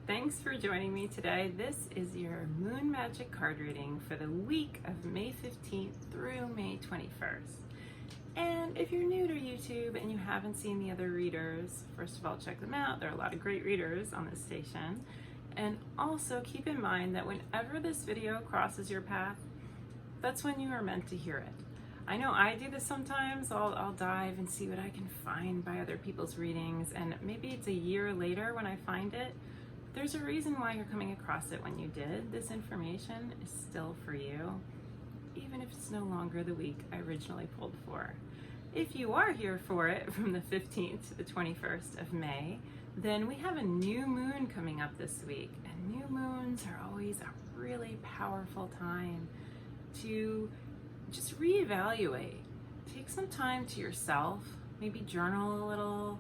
Thanks for joining me today. This is your Moon Magic card reading for the week of May 15th through May 21st. And if you're new to YouTube and you haven't seen the other readers, first of all, check them out. There are a lot of great readers on this station. And also keep in mind that whenever this video crosses your path, that's when you are meant to hear it. I know I do this sometimes. I'll dive and see what I can find by other people's readings, and maybe it's a year later when I find it. There's a reason why you're coming across it when you did. This information is still for you, even if it's no longer the week I originally pulled for. If you are here for it from the 15th to the 21st of May, then we have a new moon coming up this week, and new moons are always a really powerful time to just reevaluate. Take some time to yourself, maybe journal a little.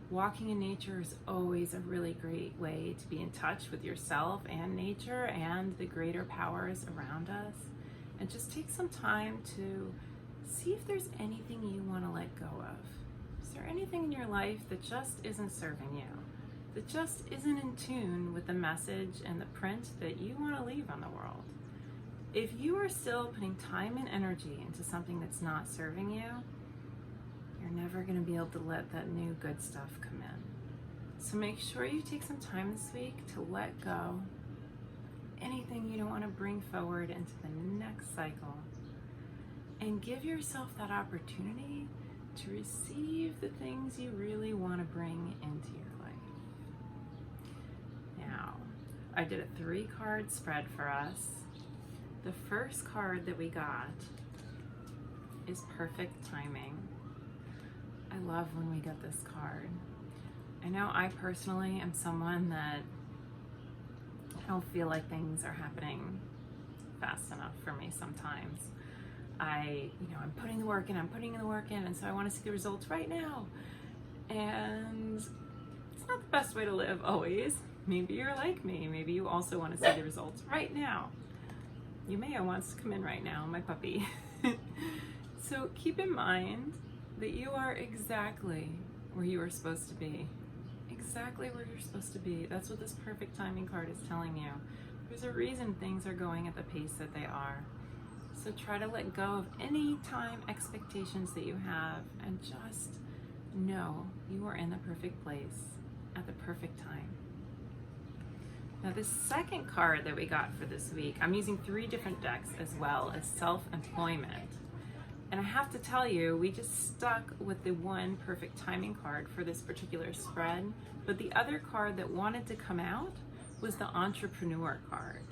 Walking in nature is always a really great way to be in touch with yourself and nature and the greater powers around us. And just take some time to see if there's anything you want to let go of. Is there anything in your life that just isn't serving you? That just isn't in tune with the message and the print that you want to leave on the world? If you are still putting time and energy into something that's not serving you, you're never going to be able to let that new good stuff come in. So make sure you take some time this week to let go anything you don't want to bring forward into the next cycle, and give yourself that opportunity to receive the things you really want to bring into your life. Now, I did a 3-card spread for us. The first card that we got is Perfect Timing. I love when we get this card. I know I personally am someone that I don't feel like things are happening fast enough for me sometimes. I'm putting the work in, and so I want to see the results right now. And it's not the best way to live always. Maybe you're like me. Maybe you also want to see the results right now. Yumea wants to come in right now, my puppy. So keep in mind that you are exactly where you are supposed to be. Exactly where you're supposed to be. That's what this Perfect Timing card is telling you. There's a reason things are going at the pace that they are. So try to let go of any time expectations that you have and just know you are in the perfect place at the perfect time. Now, the second card that we got for this week, I'm using 3 different decks as well as self-employment. And I have to tell you, we just stuck with the one Perfect Timing card for this particular spread, but the other card that wanted to come out was the Entrepreneur card.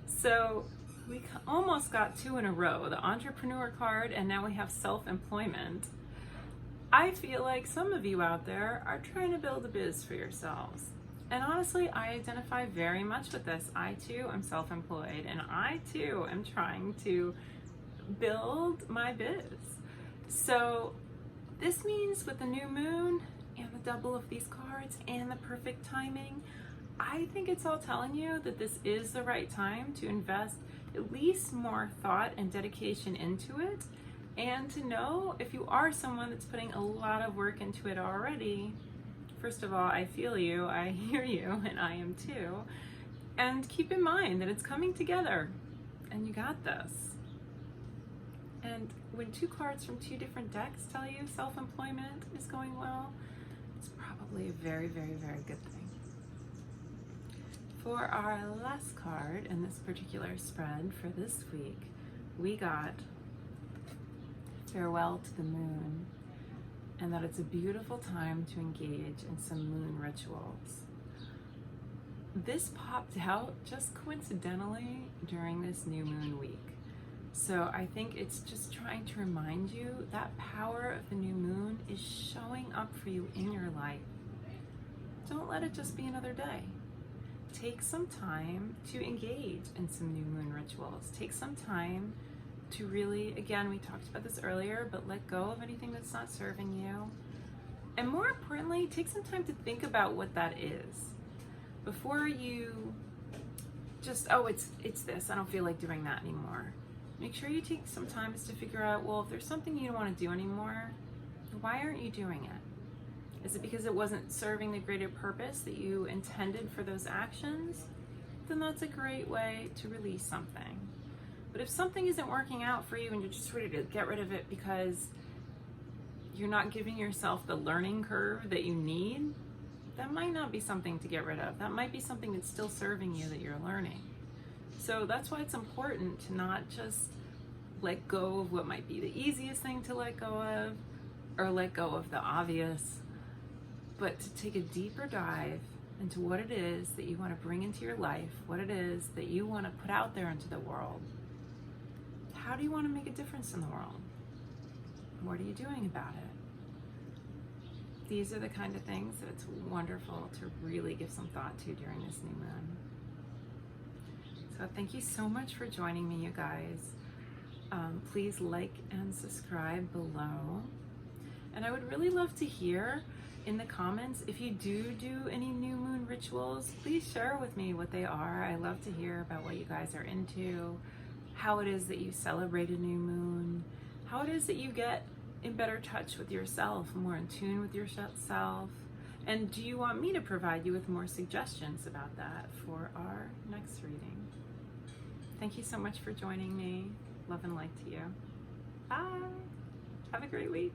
So we almost got 2 in a row, the Entrepreneur card, and now we have self-employment. I feel like some of you out there are trying to build a biz for yourselves. And honestly, I identify very much with this. I too am self-employed, and I too am trying to build my biz. So this means with the new moon and the double of these cards and the Perfect Timing, I think it's all telling you that this is the right time to invest at least more thought and dedication into it, and to know if you are someone that's putting a lot of work into it already. First of all, I feel you, I hear you, and I am too. And keep in mind that it's coming together, and you got this. And when 2 cards from 2 different decks tell you self-employment is going well, it's probably a very, very, very good thing. For our last card in this particular spread for this week, we got Farewell to the Moon, and that it's a beautiful time to engage in some moon rituals. This popped out just coincidentally during this new moon week. So I think it's just trying to remind you that power of the new moon is showing up for you in your life. Don't let it just be another day. Take some time to engage in some new moon rituals. Take some time to really, again, we talked about this earlier, but let go of anything that's not serving you. And more importantly, take some time to think about what that is. Before you just, it's this, I don't feel like doing that anymore. Make sure you take some time to figure out, well, if there's something you don't want to do anymore, why aren't you doing it? Is it because it wasn't serving the greater purpose that you intended for those actions? Then that's a great way to release something. But if something isn't working out for you and you're just ready to get rid of it because you're not giving yourself the learning curve that you need, that might not be something to get rid of. That might be something that's still serving you that you're learning. So that's why it's important to not just let go of what might be the easiest thing to let go of, or let go of the obvious, but to take a deeper dive into what it is that you want to bring into your life, what it is that you want to put out there into the world. How do you want to make a difference in the world? What are you doing about it? These are the kind of things that it's wonderful to really give some thought to during this new moon. So thank you so much for joining me, you guys. Please like and subscribe below. And I would really love to hear in the comments, if you do any new moon rituals, please share with me what they are. I love to hear about what you guys are into, how it is that you celebrate a new moon, how it is that you get in better touch with yourself, more in tune with yourself. And do you want me to provide you with more suggestions about that for our next reading? Thank you so much for joining me. Love and light to you. Bye. Have a great week.